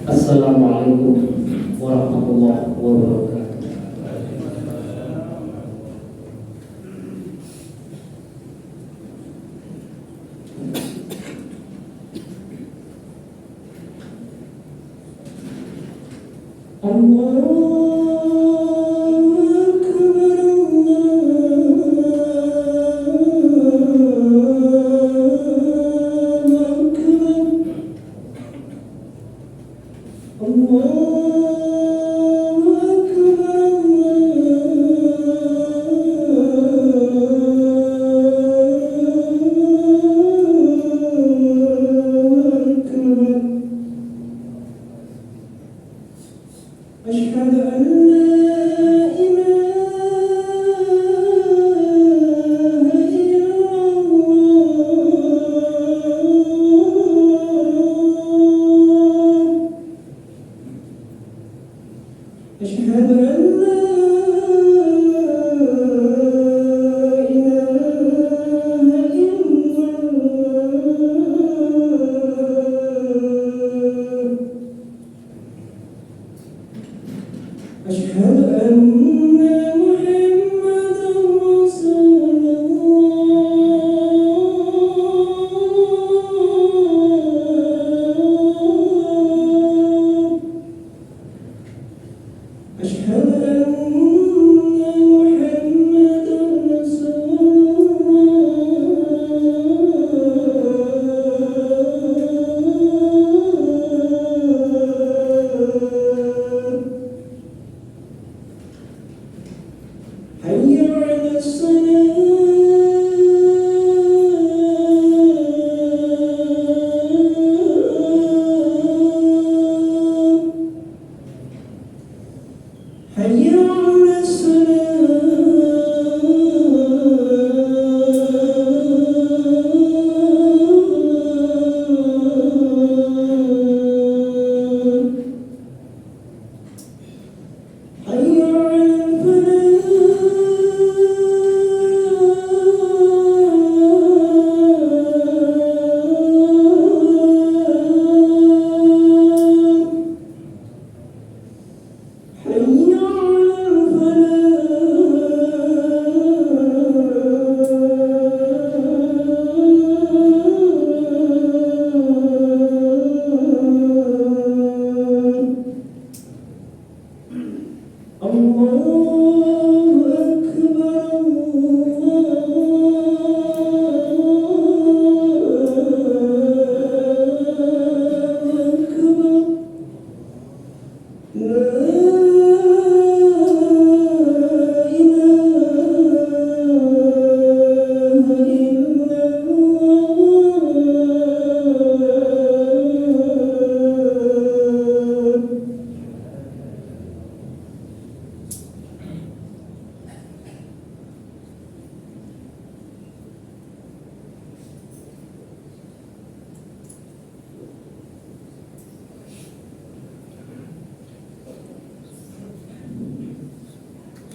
Assalamualaikum warahmatullahi wabarakatuh.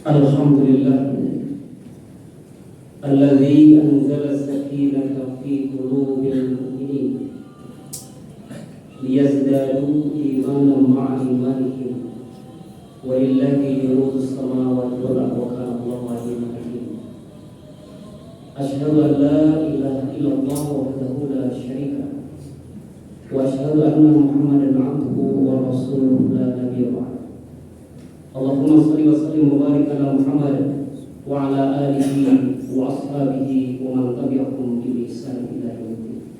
Alhamdulillah alladzi anzala sakinata fi qulubil mu'minin liyazdadu imanan ma'a imanihim wa lillahi junudus samawati wal ardi wa kana Allahu aliman hakim. Asyhadu an la ilaha illallah wahdahu la syarika wa asyhadu anna Muhammadan 'abduhu wa rasuluhu la nabiyya ba'd. Allahumma shalli wa sallim wa barik ala Muhammad wa ala alihi wa ashabihi wa man tabi'ahum bi ihsan ila yaumil.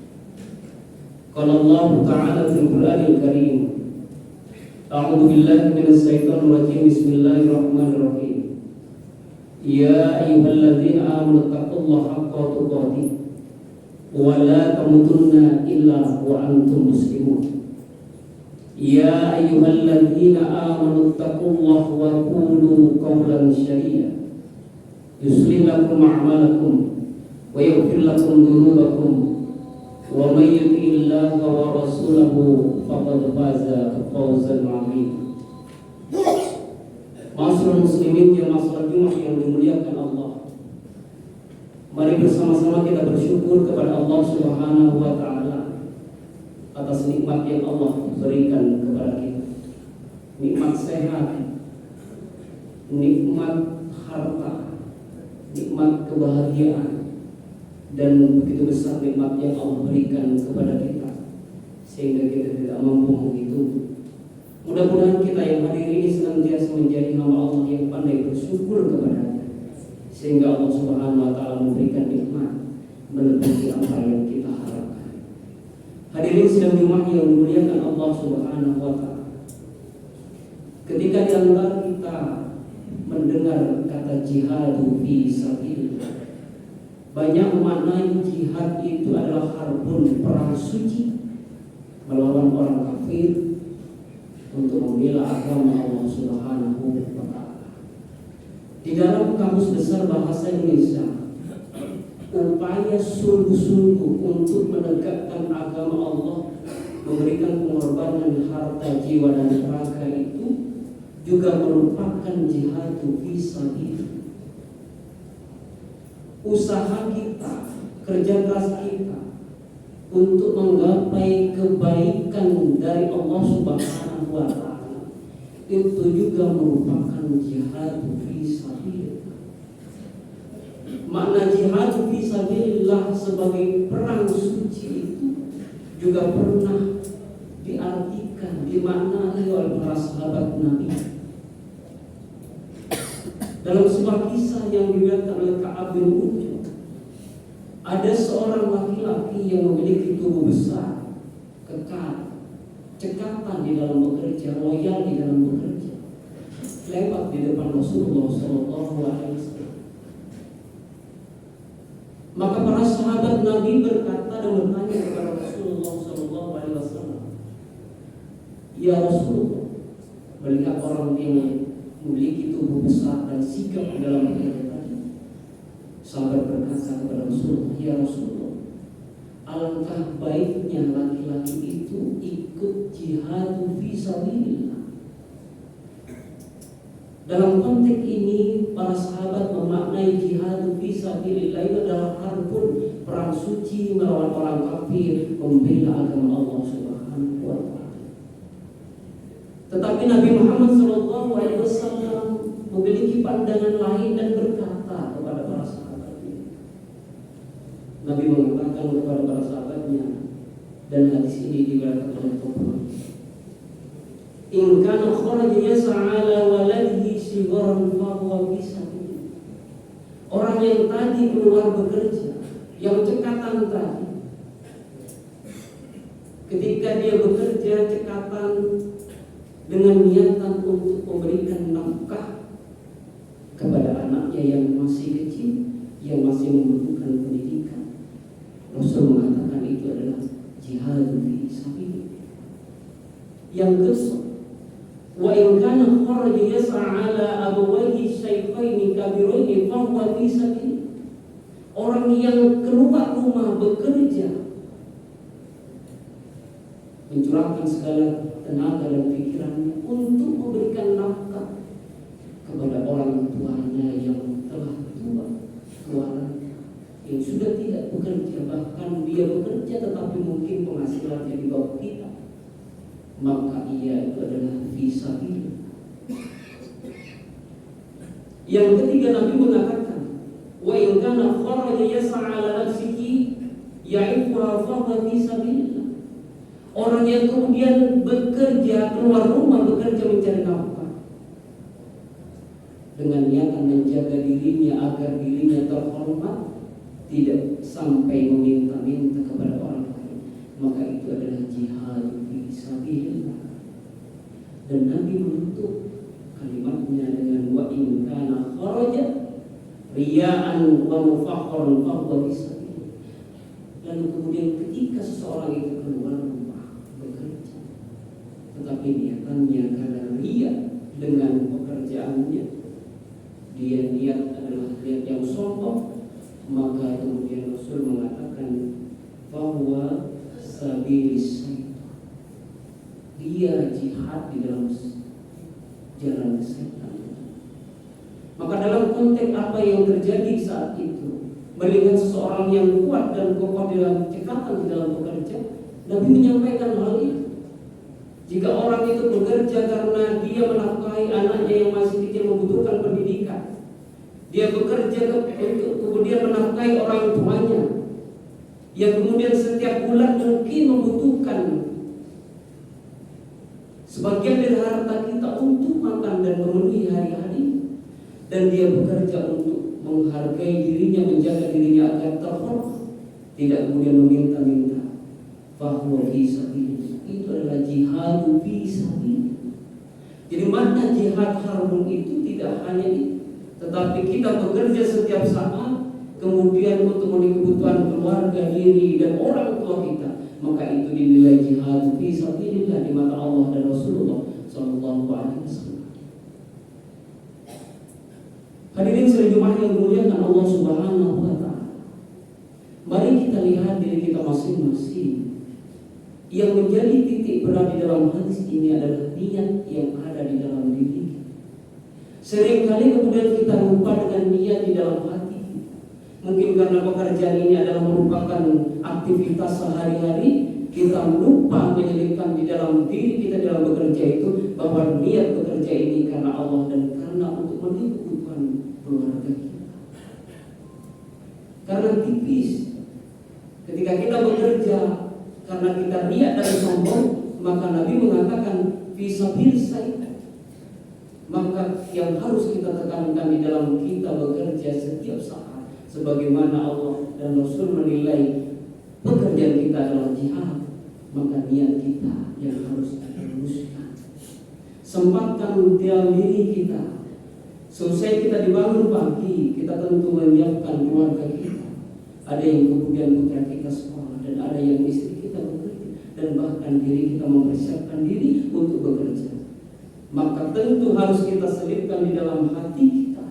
Qala Allah ta'ala fil Qur'anil Karim, a'udzu billahi minasy syaithanir rajim, bismillahirrahmanirrahim. Ya ayyuhalladzina amanu taqullaha haqqa tuqatih wa la tamutunna illa wa antum muslimun. Ya ayyuhalladzina amanu taqullaha wa qulu qawlan sadida yuslih lakum a'malakum wa yaghfir lakum dhunubakum wa may yuti'illaha wa rasulahu faqad faza fawzan 'azima. Ma'asyiral muslimin jamaah salat Jumat yang dimuliakan Allah, mari bersama-sama kita bersyukur kepada Allah Subhanahu wa taala atas atas nikmat yang Allah berikan kepada kita. Nikmat sehat, nikmat harta, nikmat kebahagiaan, dan begitu besar nikmat yang Allah berikan kepada kita sehingga kita tidak mampu menghitung. Mudah-mudahan kita yang hadir ini senantiasa menjadi hamba Allah yang pandai bersyukur kepada-Nya, sehingga Allah Subhanahu wa taala memberikan nikmat melebihi apa yang kita harapkan. Hadirin sidang Jumat yang dimuliakan Allah Subhanahu wa taala. Ketika di antara kita mendengar kata jihad fi sabilillah, banyak memaknai jihad itu adalah harbun, perang suci melawan orang kafir untuk membela agama Allah Subhanahu wa taala. Di dalam Kamus Besar Bahasa Indonesia, upaya sungguh-sungguh untuk menegakkan agama Allah, memberikan pengorbanan harta, jiwa dan raga itu juga merupakan jihad fi sabilillah. Usaha kita, kerja keras kita untuk menggapai kebaikan dari Allah Subhanahu wa taala itu juga merupakan jihad fi sabilillah. Makna jihad fi sabilillah sebagai perang suci itu juga pernah diartikan, dimaknai oleh para sahabat Nabi. Dalam sebuah kisah yang diriwayatkan oleh Ka'ab bin Ujjah, ada seorang laki-laki yang memiliki tubuh besar, kekar, cekatan di dalam bekerja, loyal di dalam bekerja, lewat di depan Rasulullah SAW. Maka para sahabat Nabi berkata dan bertanya kepada Rasulullah SAW, "Ya Rasulullah, melihat orang yang memiliki tubuh besar dan sigap di dalam bekerja tadi." Sahabat berkata kepada Rasulullah, "Ya Rasulullah, alangkah baiknya laki-laki itu ikut jihad fi sabilillah." Dalam konteks ini, para sahabat memaknai jihad fi sabilillah itu adalah harbun, perang suci melawan orang kafir, membela agama Allah Subhanahu wa taala. Tetapi Nabi Muhammad SAW memiliki pandangan lain dan berkata kepada para sahabatnya. Nabi mengatakan kepada para sahabatnya, dan hadis ini diriwayatkan oleh Bukhari, "In kana kharaja yas'ala waladihi sigharan fa huwa fi sabilillah." Orang yang tadi keluar bekerja, yang cekatan tadi, ketika dia bekerja cekatan dengan niatan untuk memberikan nafkah kepada anaknya yang masih kecil, yang masih membutuhkan pendidikan, Rasul mengatakan itu adalah jihad fi sabilillah. Yang kedua, wa in kana kharaja yas'a ala abawayhi shaykhaini kabiraini fa huwa fi sabilillah. Orang yang keluar rumah bekerja, mencurahkan segala tenaga dan pikirannya untuk memberikan nafkah kepada orang tuanya yang telah tua, yang sudah tidak bekerja, bahkan dia bekerja tetapi mungkin penghasilannya di bawah kita, maka ia itu adalah fi sabilillah. Yang ketiga, Nabi mengatakan, wa in kana kharaja yas'a ala nafsihi ya'ifuha fa huwa fi sabilillah. Orang yang kemudian bekerja, keluar rumah bekerja mencari nafkah dengan niatan menjaga dirinya agar dirinya terhormat, tidak sampai meminta-minta kepada orang lain, maka itu adalah jihad fi sabilillah. Dan Nabi menutup kalimatnya dengan wa in kana kharaja riya'an wa mufakharan fa huwa fi sabilillah. Lalu kemudian ketika seseorang itu keluar rumah bekerja, tetapi niatannya karena riya dengan pekerjaannya, dia niat adalah niat yang sombong, maka kemudian Rasul mengatakan bahwa sabilis syaitan, dia jihad di dalam jalan setan. Maka dalam konteks apa yang terjadi saat itu, melihat seseorang yang kuat dan kokoh dalam cekatan di dalam bekerja, Nabi menyampaikan hal itu. Jika orang itu bekerja karena dia menafkahi anaknya yang masih kecil membutuhkan pendidikan, dia bekerja untuk kemudian menafkahi orang tuanya yang kemudian setiap bulan mungkin membutuhkan sebagian dari harta kita untuk makan dan memenuhi hari-hari, dan dia bekerja untuk menghargai dirinya, menjaga dirinya agar terhormat, tidak kemudian meminta-minta, fahuwa fi sabilillah, itu adalah jihad fi sabilillah. Jadi makna jihad harbun itu tidak hanya itu, tetapi kita bekerja setiap saat kemudian untuk memenuhi kebutuhan keluarga, diri dan orang tua kita, maka itu dinilai jihad fi sabilillah di mata Allah dan Rasulullah sallallahu alaihi wasallam. Hadirin sekalian jemaah yang dimuliakan Allah Subhanahu wa taala. Mari kita lihat diri kita masing-masing. Yang menjadi titik berat di dalam hadis ini adalah niat yang ada di dalam diri kita. Seringkali kemudian kita lupa dengan niat di dalam hati. Mungkin karena pekerjaan ini adalah merupakan aktivitas sehari-hari, kita lupa menyelipkan di dalam diri kita dalam bekerja itu bahwa niat bekerja ini karena Allah dan karena untuk memenuhi kebutuhan keluarga kita. Karena tipis, ketika kita bekerja karena kita niat dan sombong, maka Nabi mengatakan fisabilillah. Maka yang harus kita tekankan di dalam kita bekerja setiap saat, sebagaimana Allah dan Rasul menilai pekerjaan kita adalah jihad, maka niat kita yang harus kita luruskan. Sempatkan dalam diri kita. Selesai kita dibangun pagi, kita tentu menyiapkan keluarga kita. Ada yang kemudian putra kita sekolah, dan ada yang istri kita bekerja, dan bahkan diri kita mempersiapkan diri untuk bekerja. Maka tentu harus kita selipkan di dalam hati kita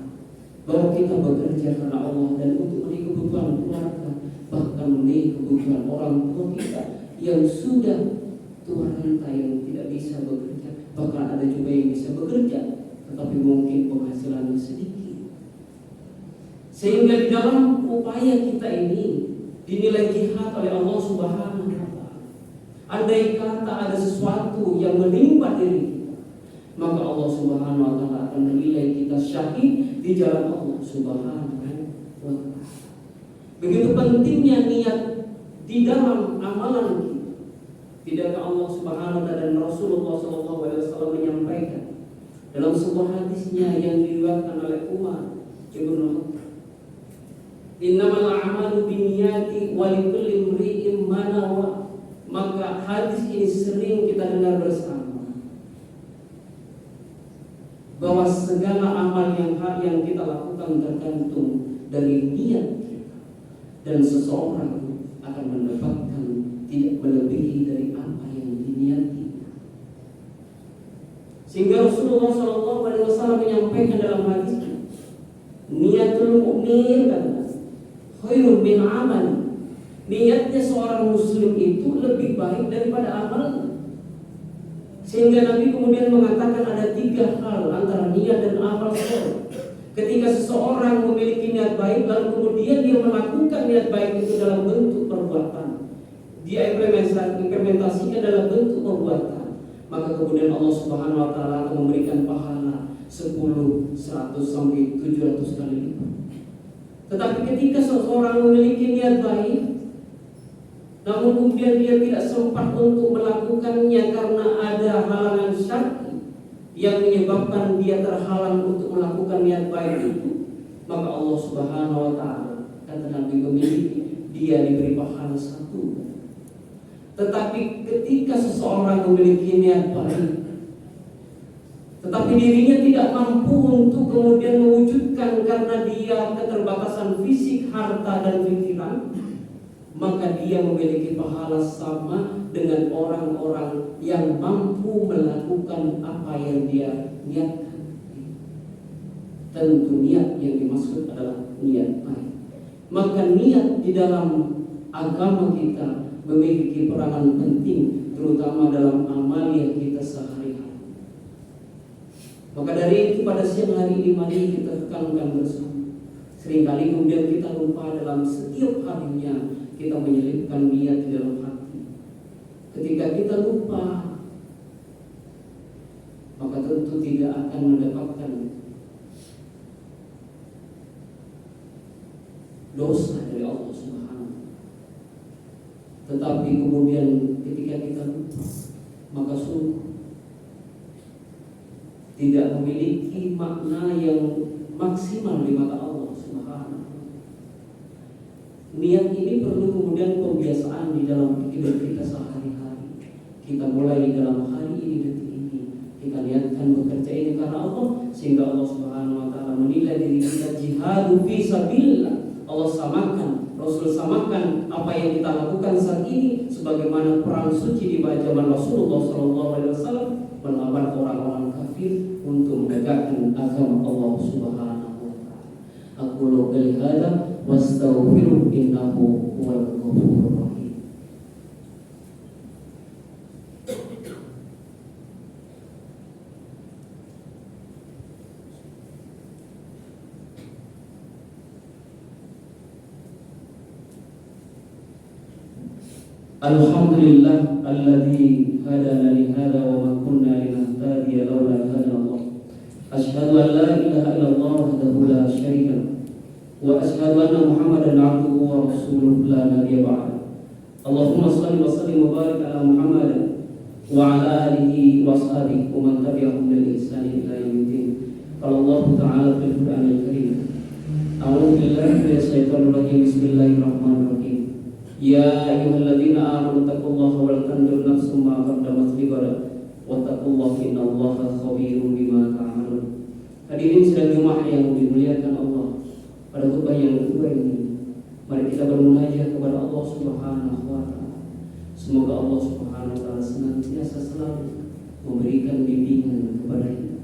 bahwa kita bekerja karena Allah dan untuk memenuhi kebutuhan keluarga, bahkan memenuhi kebutuhan orang tua kita yang sudah tua renta, yang tidak bisa bekerja. Bahkan ada juga yang bisa bekerja tetapi mungkin penghasilannya sedikit. Sehingga di dalam upaya kita ini dinilai jihad oleh Allah Subhanahu wa taala. Andai kata ada sesuatu yang menimpa diri kita, maka Allah Subhanahu wa taala akan menilai kita syahid di jalan Allah Subhanahu wa taala. Begitu pentingnya niat di dalam amalan kita. Tidakkah Allah Subhanahu wa taala dan Rasulullah sallallahu alaihi wasallam menyampaikan dalam sebuah hadisnya yang diriwayatkan oleh Umar bin Khattab, innamal a'malu binniyati wa likulli imri'in ma nawa. Maka hadis ini sering kita dengar bersama, bahwa segala amal yang kita lakukan tergantung dari niat kita, dan seseorang akan mendapatkan tidak melebihi dari apa yang diniati. Sehingga Rasulullah SAW menyampaikan dalam hadisnya, niatul mu'min khairun min amal. Niatnya seorang muslim itu lebih baik daripada amalnya. Sehingga Nabi kemudian mengatakan ada 3 hal antara niat dan amal soleh. Ketika seseorang memiliki niat baik, lalu kemudian dia melakukan niat baik itu dalam bentuk perbuatan, dia implementasikan dalam bentuk perbuatan, maka kemudian Allah Subhanahu wa taala akan memberikan pahala 10, 100 sampai 700 kali lipat. Tetapi ketika seseorang memiliki niat baik, namun kemudian dia tidak sempat untuk melakukannya karena ada halangan syar'i yang menyebabkan dia terhalang untuk melakukan niat baik itu, maka Allah Subhanahu wa taala, kata Nabi, memiliki dia diberi pahala 1. Tetapi ketika seseorang memiliki niat baik, tetapi dirinya tidak mampu untuk kemudian mewujudkan karena dia keterbatasan fisik, harta dan pikiran, maka dia memiliki pahala sama dengan orang-orang yang mampu melakukan apa yang dia niatkan. Tentu niat yang dimaksud adalah niat baik. Maka niat di dalam agama kita memiliki peranan penting, terutama dalam amalia kita sehari-hari. Maka dari itu pada siang hari ini mari kita tekankan bersama. Seringkali kemudian kita lupa dalam setiap harinya kita menyelipkan niat di dalam hati. Ketika kita lupa, maka tentu tidak akan mendapatkan dosa dari Allah Subhanahu. Tetapi kemudian ketika kita lupa, maka sungguh tidak memiliki makna yang maksimal di mata Allah Subhanahu. Niat ini perlu kemudian pembiasaan di dalam hidup kita sehari-hari. Kita mulai di dalam hari ini, detik ini, kita niatkan bekerja ini karena Allah, sehingga Allah Subhanahu wa taala menilai diri kita jihadu fi sabilillah. Allah samakan, Rasul samakan apa yang kita lakukan saat ini sebagaimana perang suci di zaman Rasulullah SAW melawan orang-orang kafir untuk menegakkan agama Allah Subhanahu wa taala. Aqulu qali hadza wastaghfiru innahu huwal ghafurur rahim. Alhamdulillah alladzi hadana li hadza wa ma kunna linahtadiya laula hadana Allah. Asyhadu an la ilaha illallah wahdahu la syarika lahu wa asyhadu anna Muhammadan abduhu wa rasuluhu la nabiyya ba'da. Allahumma shalli wa sallim wa barik ala Muhammad wa ala alihi wa ashabihi wa man tabi'ahum bil ihsan ila yaumiddin. Qala Allah ta'ala fil Qur'anil Karim. A'udzu billahi minasy syaithanir rajim. Bismillahirrahmanirrahim. Ya ayyuhalladzina amanu taqullaha wal tanzur nafsum ma qaddamat lighad wattaqullaha innallaha khabirum bima ta'malun. Hadirin sidang Jumat yang dimuliakan Allah, pada khutbah yang kedua ini mari kita bermunajat kepada Allah Subhanahu wa taala. Semoga Allah Subhanahu wa taala senantiasa selalu memberikan bimbingan kepada kita.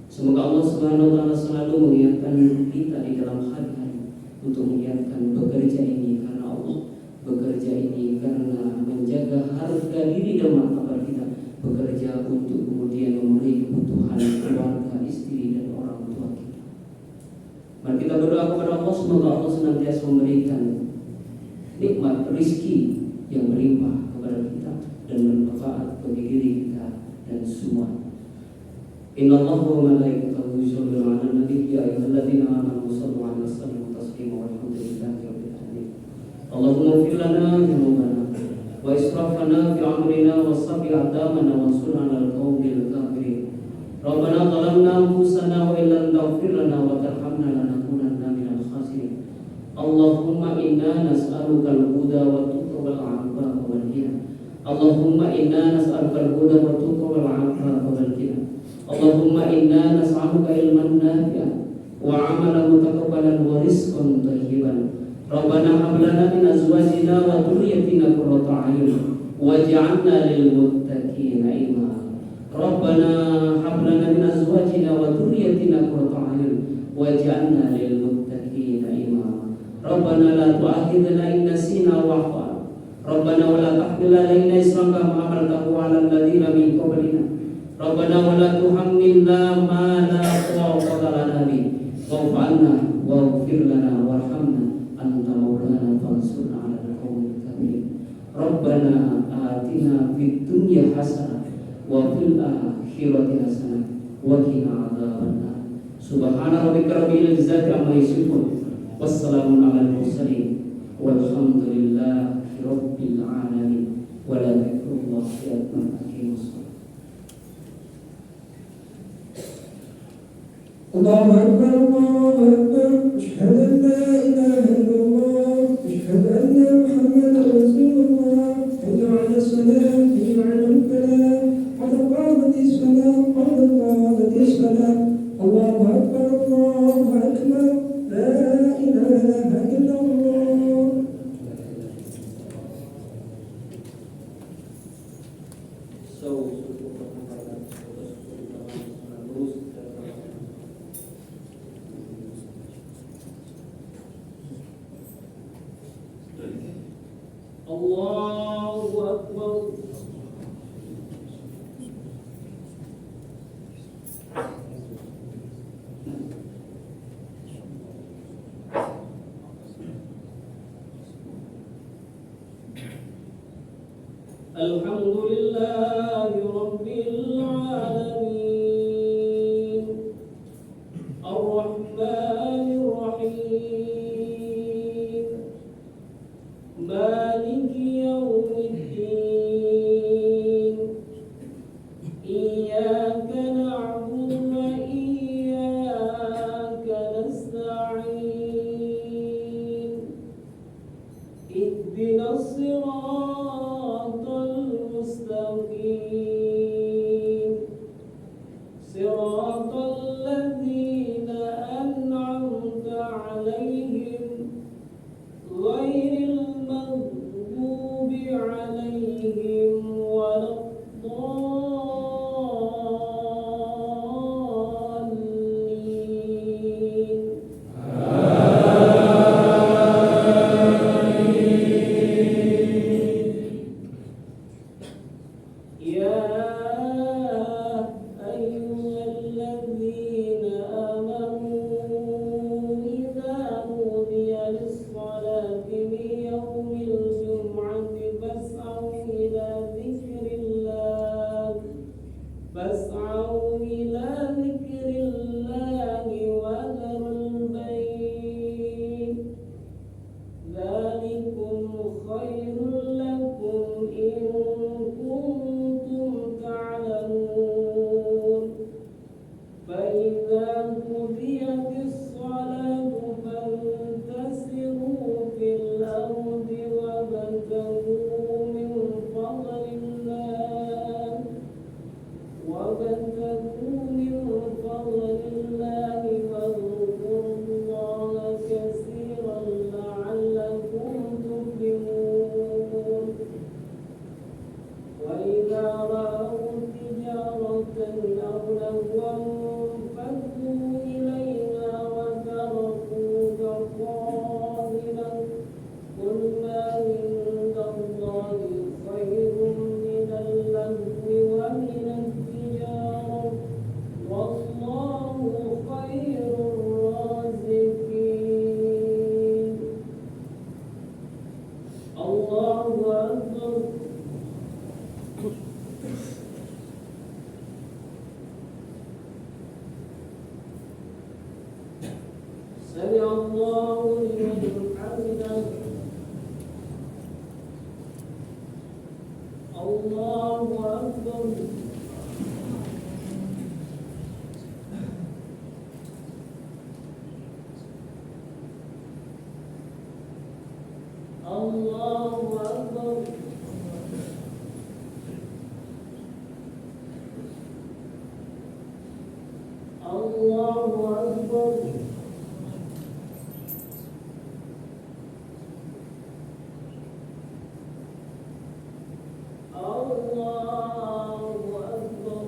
Semoga Allah Subhanahu wa taala selalu mengingatkan kita di dalam hari-hari untuk mengingatkan bekerja ini karena Allah, bekerja ini karena menjaga harga diri dan martabat kita, bekerja untuk kemudian memenuhi kebutuhan keluarga, istri dan orang tua kita. Mari kita berdoa kepada Allah, semoga Allah senantiasa memberikan nikmat rezeki yang berlimpah kepada kita dan bermanfaat bagi diri kita dan semua. Innallaha wa malaikatahu yusholluna 'alan nabi ya ayyuhalladzina amanu shallu 'alaihi wa sallimu taslima walhamdulillahi rabbil alamin. Allahumma ighfir lana dzunubana wa israfana fi amrina wa sabbi aqdamana wa ansurna 'alal qaumil kafirin. Rabbana zalamna anfusana wa illam taghfir lana wa tarhamna lanakunanna minal khasirin. Allahumma inna nas'aluka al-huda wa tuqa wal 'afafa wal ghina. Allahumma inna nas'aluka al-huda wa tuqa wal 'afafa wal ghina. Allahumma inna nas'aluka ilman nafi'an wa 'amalan mutaqabbalan wa rizqan thayyiban. Rabbana hab lana min azwajina wa dhurriyyatina qurrata a'yun waj'alna lil muttaqina imama. Rabbana hab lana min azwajina wa dhurriyyatina qurrata a'yun waj'alna lil muttaqina imama. Rabbana la tu'akhidhna in nasina wa akhtana. Rabbana wa la tahmil 'alaina isran kama hamaltahu 'alal ladzina min qablina. Rabbana wa la tuhammilna ma la taqata lana bihi wa'fu 'anna waghfir lana warhamna anta maulana fansurna 'alal qaumil kafirin. Rabbana atina fid dunya hasanah wa fil akhirati hasanah wa qina adzabannar. Subhana rabbika rabbil izzati amma yasifun wassalamun 'alal mursalin walhamdulillahi rabbil alamin. Wa la dzikrullahi akbar. الله أكبر الله أكبر أشهد أن لا إله إلا الله أشهد أن محمدا رسول الله حي على الصلاة حي على الفلاح قد قامت الصلاة قد قامت الصلاة الله أكبر الله أكبر لا إله إلا الله. Allahu Akbar. Alhamdulillahi Rabbil Alamin Ar-Rahmanir Rahim Maliki Yawmiddin Iyyaka na'budu wa iyyaka nasta'in Ihdinas siratal mustaqim Siratal ladzina an'amta 'alaihim ghairil maghdubi 'alaihim waladdallin يا أيها الذين آمنوا إذا نودي للصلاة من يوم الجمعة فاسعوا إلى ذكر الله وذروا البيع ذلكم خير لكم إن كنتم تعلمون فإذا قضيت الصلاة فانتشروا في الأرض وابتغوا من فضل الله واذكروا الله كثيرا لعلكم تفلحون وإذا رأوا تجارة أو لهوا انفضوا إليها وتركوك قائما قل ما عند الله خير من اللهو ومن التجارة والله خير الرازقين الله أكبر سمع الله لمن حمده الله أكبر الله أكبر الله أكبر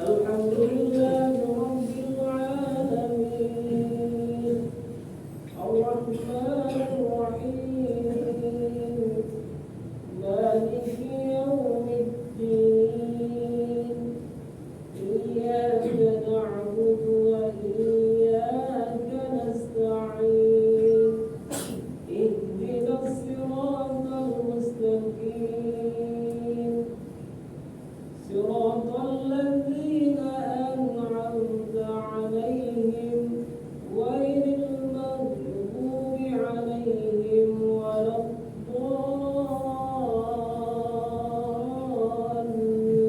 الحمد لله رب العالمين الرحمن الرحيم مالك يوم الدين إياك نعبد وإياك نستعين اهدنا الصراط المستقيم صراط الذين أنعمت عليهم غير المغضوب عليهم ولا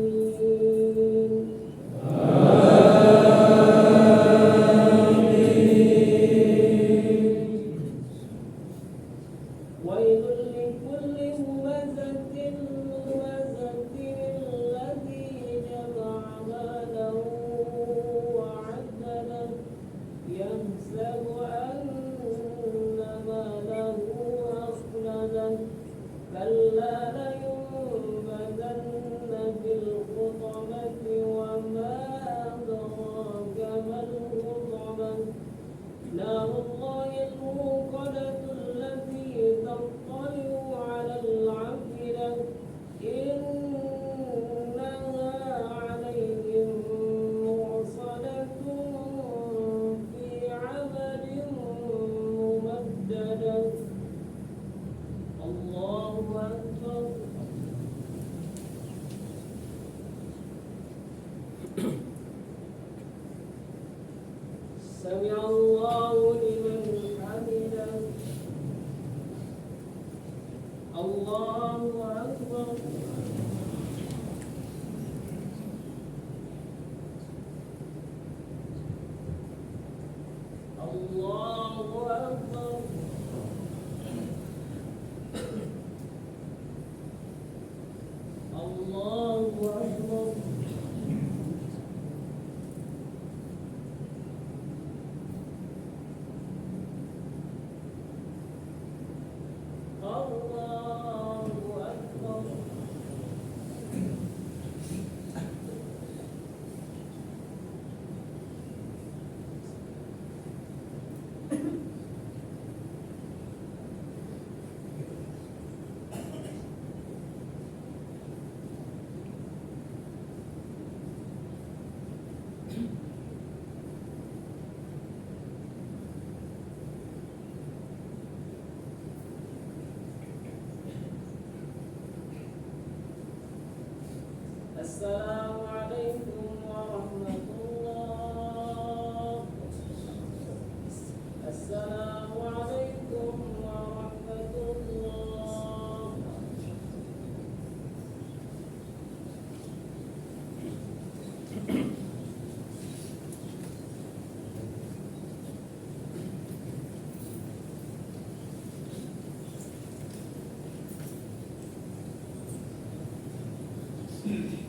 الضالين ويل لكل همزة الذي جمع ماله وعدده يحسب أن ماله أخلده كلا لينبذن في الحطمة وما أدراك ما الحطمة نار الله الموقدة التي تطلع على الأفئدة إنها عليهم مرصدة في عمد ممددة سمع الله لمن حمده الله أكبر الله أكبر الله أكبر الله أكبر السلام عليكم ورحمة الله السلام عليكم ورحمة الله Thank you.